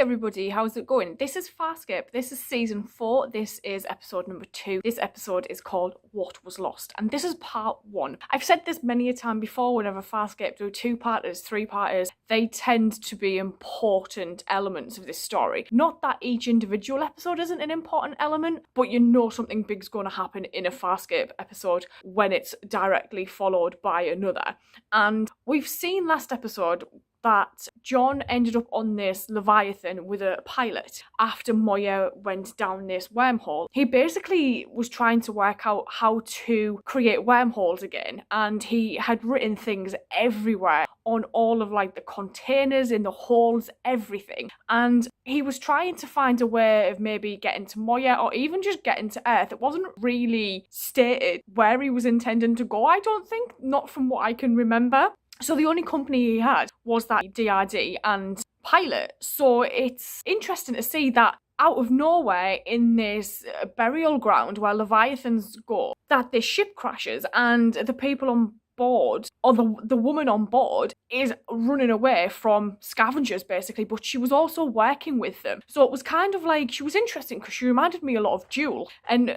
everybody, how's it going? This is Farscape. This is season 4. This is episode number 2. This episode is called What Was Lost, and this is part 1. I've said this many a time before. Whenever Farscape do 2-parters, 3-parters, they tend to be important elements of this story. Not that each individual episode isn't an important element, but you know something big's going to happen in a Farscape episode when it's directly followed by another. And we've seen last episode that John ended up on this Leviathan with a pilot after Moya went down this wormhole. He basically was trying to work out how to create wormholes again, and he had written things everywhere on all of like the containers, in the holes, everything. And he was trying to find a way of maybe getting to Moya or even just getting to Earth. It wasn't really stated where he was intending to go, I don't think, not from what I can remember. So the only company he had was that DRD and pilot. So it's interesting to see that out of nowhere in this burial ground where Leviathans go, that this ship crashes and the people on board, or the woman on board, is running away from scavengers basically, but she was also working with them. So it was kind of like, she was interesting because she reminded me a lot of Jewel, and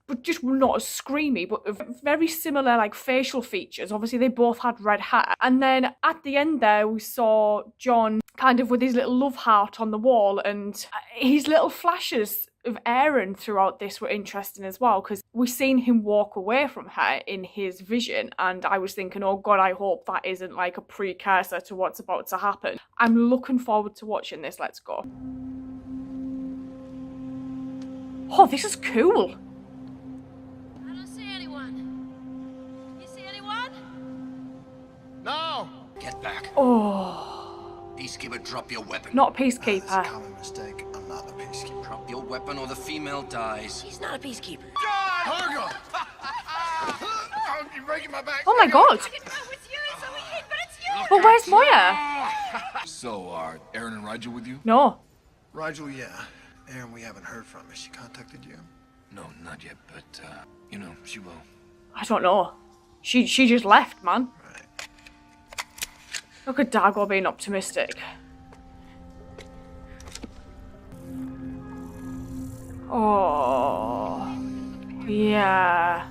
but just not as screamy, but very similar like facial features. Obviously they both had red hair, and then at the end there we saw John kind of with his little love heart on the wall, and his little flashes of Aaron throughout this were interesting as well, because we've seen him walk away from her in his vision, and I was thinking, oh god, I hope that isn't like a precursor to what's about to happen. I'm looking forward to watching this. Let's go. Oh, this is cool. I don't see anyone. You see anyone? No! Get back. Oh. Peacekeeper, drop your weapon. Not a peacekeeper. That's a common mistake. I'm not a peacekeeper. Drop your weapon or the female dies. He's not a peacekeeper. Hargo! Oh, you're breaking my back. Oh my god. I didn't know it was you, so we hid, but it's you. But where's Moya? So, are Aaron and Rigel with you? No. Rigel, yeah. Aaron, we haven't heard from her. She contacted you? No, not yet, but, you know, she will. I don't know. She just left, man. Right. Look at Dago being optimistic. Oh. Yeah.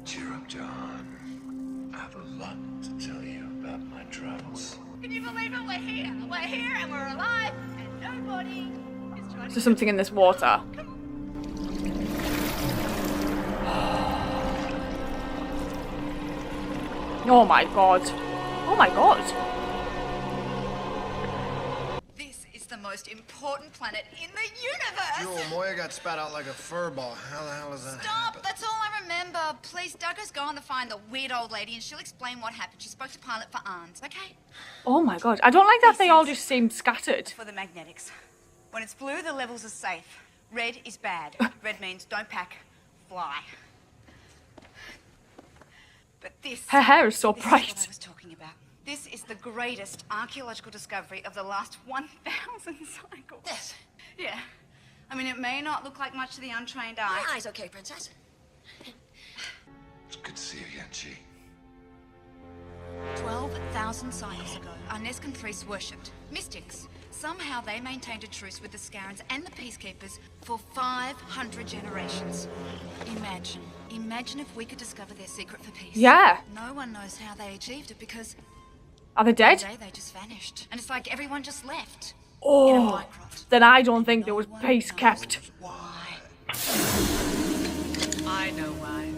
Cheer up, John. I have a lot to tell you about my travels. Can you believe it? We're here. We're here and we're alive, and nobody is trying to... There's something in this water. Oh my god. Oh my god. This is the most important planet in the universe. Jewel, Moya got spat out like a fur ball. How the hell is that Stop! happen? That's all I remember. Please, Douglas, go on to find the weird old lady and she'll explain what happened. She spoke to pilot for Arns, okay? Oh my god. I don't like that they all just seem scattered. For the magnetics. When it's blue, the levels are safe. Red is bad. Red means don't pack, fly. But this... Her hair is so This is what I bright. was talking about. This is the greatest archaeological discovery of the last 1,000 cycles. This. Yeah. I mean, it may not look like much to the untrained My eye. eye's okay, Princess. It's good to see you again, G. 12,000 cycles ago, our Nescan priests worshipped mystics. Somehow they maintained a truce with the Scarans and the Peacekeepers for 500 generations. Imagine if we could discover their secret for peace. Yeah. No one knows how they achieved it because Are they one dead? day they just vanished. And it's like everyone just left. In a Oh. Mycroft. Then I don't think there No was one peace knows kept. Why? I know why.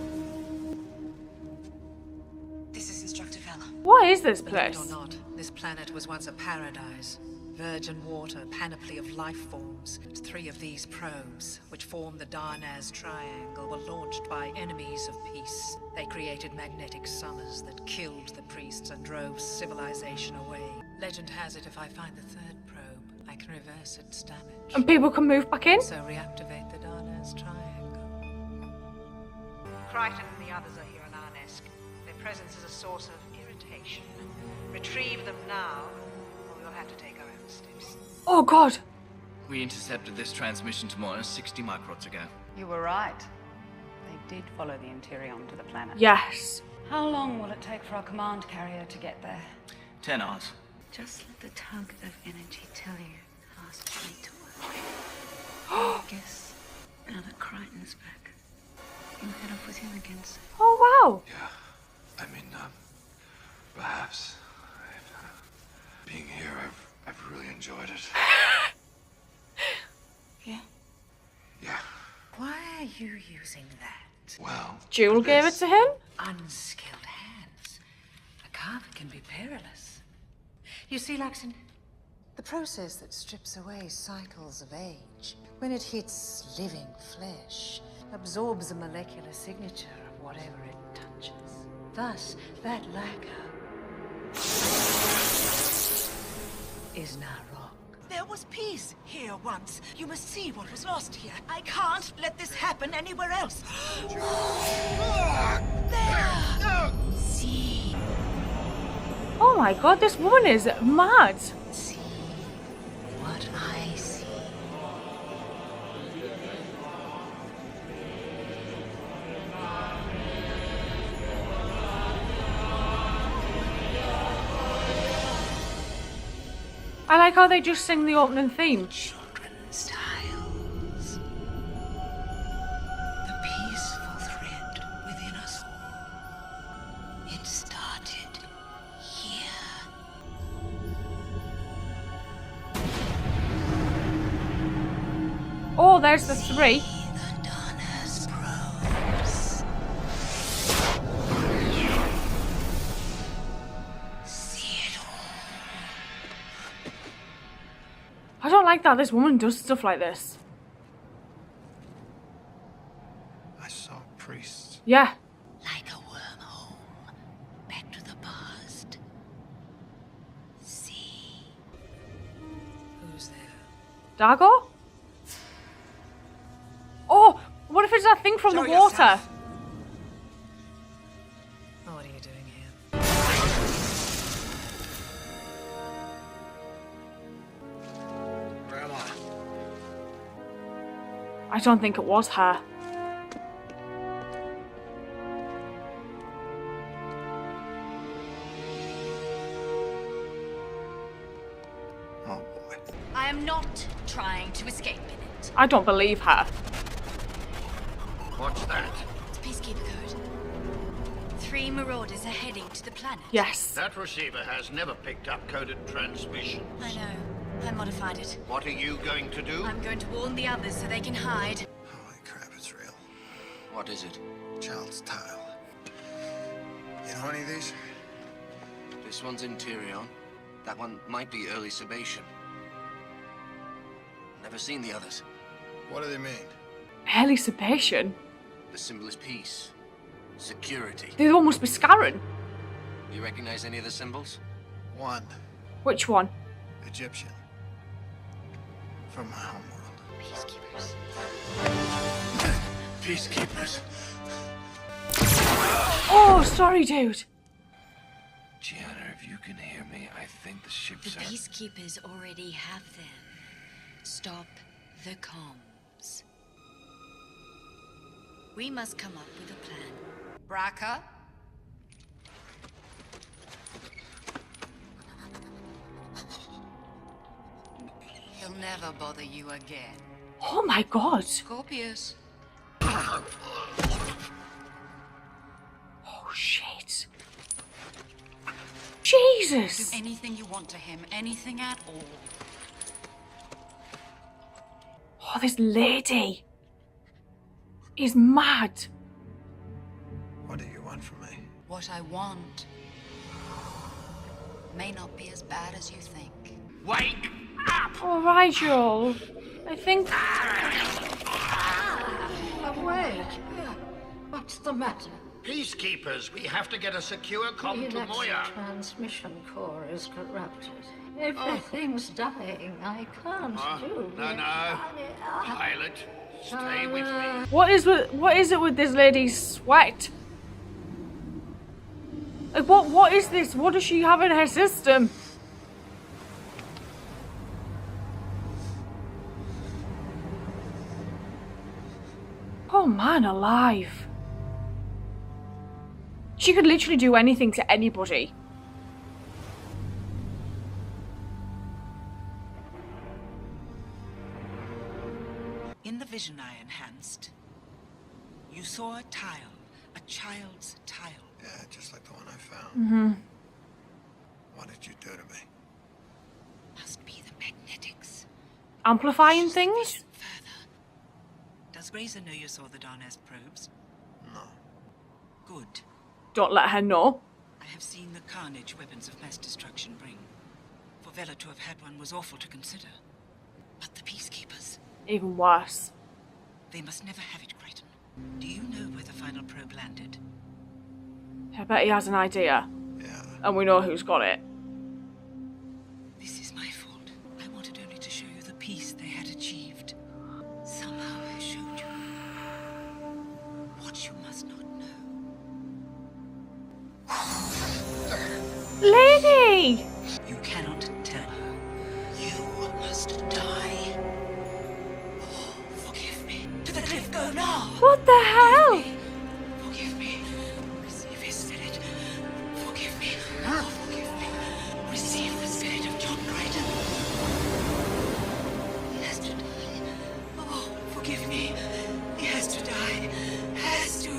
This is Instructor Vela. What is this Believe it place? or not, this planet was once a paradise. Virgin water, panoply of life forms. 3 of these probes, which form the Darnaz Triangle, were launched by enemies of peace. They created magnetic summers that killed the priests and drove civilization away. Legend has it if I find the 3rd probe, I can reverse its damage. And people can move back in? So reactivate the Darnaz Triangle. Crichton and the others are here on Arnesk. Their presence is a source of irritation. Retrieve them now, or we'll have to take our own steps. Oh god. We intercepted this transmission to Moya 60 microns ago. You were right. They did follow the Interion to the planet. Yes. How long will it take for our command carrier to get there? 10 hours. Just let the tug of energy tell you. Ask is back. You'll head off with him again soon. Oh, wow. Yeah. I mean, perhaps. Being here, I've really enjoyed it. Yeah? Yeah. Why are you using that? Well. Jewel gave it to him? Unskilled hands. A carver can be perilous. You see, Laxon, the process that strips away cycles of age, when it hits living flesh, absorbs a molecular signature of whatever it touches. Thus, that lacquer is now rock. There was peace here once. You must see what was lost here. I can't let this happen anywhere else. There! See. Oh my god, this woman is mad. See what I see. I like how they just sing the opening theme. Children's tales. The peaceful thread within us all. It started here. Oh, there's the three. The Donna's probes. See it all. I don't like that this woman does stuff like this. I saw priests. Yeah. Like a wormhole. Back to the past. See. Who's there? Dago? Oh, what if it's that thing from Show the water? yourself. Oh, what are you doing here? Where am I? I don't think it was her. Oh boy. I am not trying to escape in it. I don't believe her. What's that? It's Peacekeeper code. 3 marauders are heading to the planet. Yes. That receiver has never picked up coded transmission. I know. I modified it. What are you going to do? I'm going to warn the others so they can hide. Holy crap, it's real. What is it? Child's tile. You know any of these? This one's Interion. That one might be early Sabatian. Never seen the others. What do they mean? Early Sabatian? The symbol is peace. Security. The other one must be Scarron. You recognize any of the symbols? One, Which one? Egyptian. From my homeworld. Peacekeepers. Peacekeepers. Oh, sorry, dude. Gianna, if you can hear me, I think the The ships are... Peacekeepers already have them. Stop the comms. We must come up with a plan. Braca? He'll never bother you again. Oh my god. Scorpius. Oh shit. Jesus. Do anything you want to him, anything at all. Oh, this lady is mad. What do you want from me? What I want may not be as bad as you think. Wake up! All right, Joel. I think. Awake! What's the matter? Peacekeepers, we have to get a secure comm to The Moya. transmission core is corrupted. Everything's dying. I can't do No, it. no. Pilot, stay with me. What is it with this lady's sweat? Like what is this? What does she have in her system? Oh man alive. She could literally do anything to anybody. In the vision I enhanced, You saw a tile. A child's tile. Yeah, just like the one I found. Mm-hmm. What did you do to me? Must be the magnetics. Amplifying things? Vision further. Does Razor know you saw the Darnaz probes? No. Good. Don't let her know. I have seen the carnage weapons of mass destruction bring. For Vela to have had one was awful to consider. But the Peacekeepers, Even worse. they must never have it, Crichton. Do you know where the final probe landed? I bet he has an idea. Yeah. And we know who's got it. This is my fault. I wanted only to show you the peace they had achieved. Somehow I showed you what you must not know. Lady! You cannot tell her. You must die. Oh, forgive me. To the cliff go now. What the hell? Forgive me. Receive his spirit. Forgive me. Oh, forgive me. Receive the spirit of John Crichton. He has to die. Oh, forgive me. He has to die. Has to.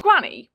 Granny,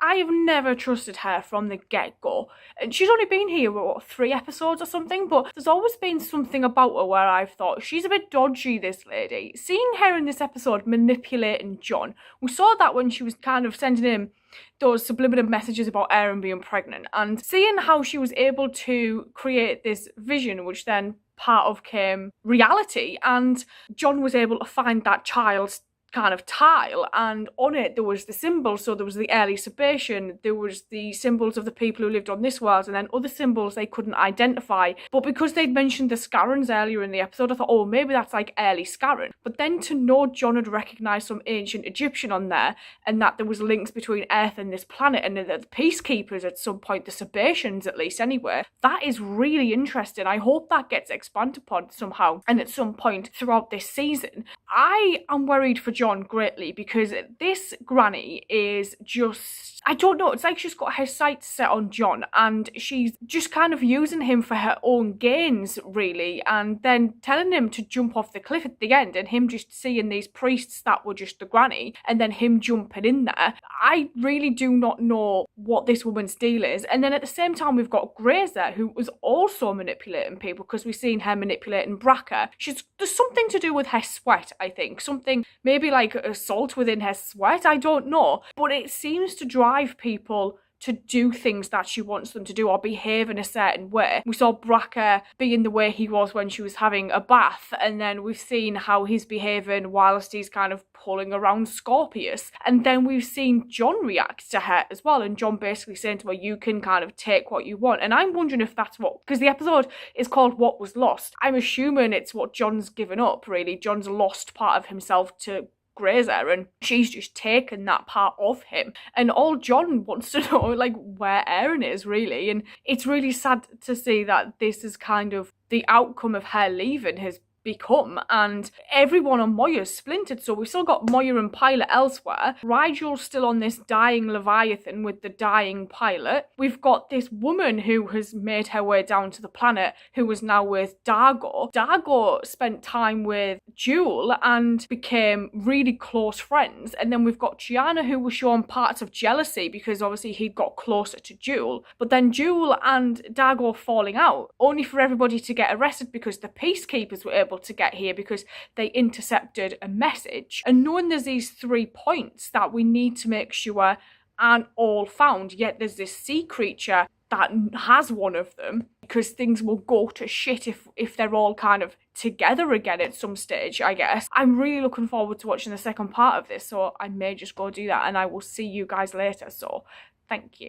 I have never trusted her from the get-go. And she's only been here, what, 3 episodes or something? But there's always been something about her where I've thought, she's a bit dodgy, this lady. Seeing her in this episode manipulating John, we saw that when she was kind of sending him those subliminal messages about Erin being pregnant. And seeing how she was able to create this vision, which then part of came reality. And John was able to find that child's kind of tile, and on it there was the symbols. So there was the early Sabatian, there was the symbols of the people who lived on this world, and then other symbols they couldn't identify. But because they'd mentioned the Scarans earlier in the episode, I thought, oh, maybe that's like early Scaran. But then to know John had recognised some ancient Egyptian on there, and that there was links between Earth and this planet, and the Peacekeepers at some point, the Sabatians at least anyway, that is really interesting. I hope that gets expanded upon somehow, and at some point throughout this season. I am worried for John greatly, because this granny is just, I don't know, it's like she's got her sights set on John, and she's just kind of using him for her own gains, really, and then telling him to jump off the cliff at the end, and him just seeing these priests that were just the granny, and then him jumping in there. I really do not know what this woman's deal is. And then at the same time, we've got Grazer, who was also manipulating people, because we've seen her manipulating Bracker. There's something to do with her sweat, I think. Something, maybe like a salt within her sweat, I don't know. But it seems to drive people to do things that she wants them to do or behave in a certain way. We saw Bracker being the way he was when she was having a bath, and then we've seen how he's behaving whilst he's kind of pulling around Scorpius. And then we've seen John react to her as well, and John basically saying to her, you can kind of take what you want. And I'm wondering if that's what, because the episode is called What Was Lost. I'm assuming it's what John's given up, really. John's lost part of himself to Grazer, and she's just taken that part of him, and all John wants to know, like, where Erin is, really. And it's really sad to see that this is kind of the outcome of her leaving has become, and everyone on Moya's splintered. So we've still got Moya and Pilot elsewhere. Rigel's still on this dying Leviathan with the dying Pilot. We've got this woman who has made her way down to the planet, who is now with Dargo. Dargo spent time with Jewel and became really close friends. And then we've got Gianna, who was shown parts of jealousy because obviously he'd got closer to Jewel. But then Jewel and Dargo falling out, only for everybody to get arrested because the Peacekeepers were able to get here because they intercepted a message. And knowing there's these 3 points that we need to make sure aren't all found, yet there's this sea creature that has one of them, because things will go to shit if they're all kind of together again at some stage, I guess. I'm really looking forward to watching the second part of this, so I may just go do that, and I will see you guys later. So thank you.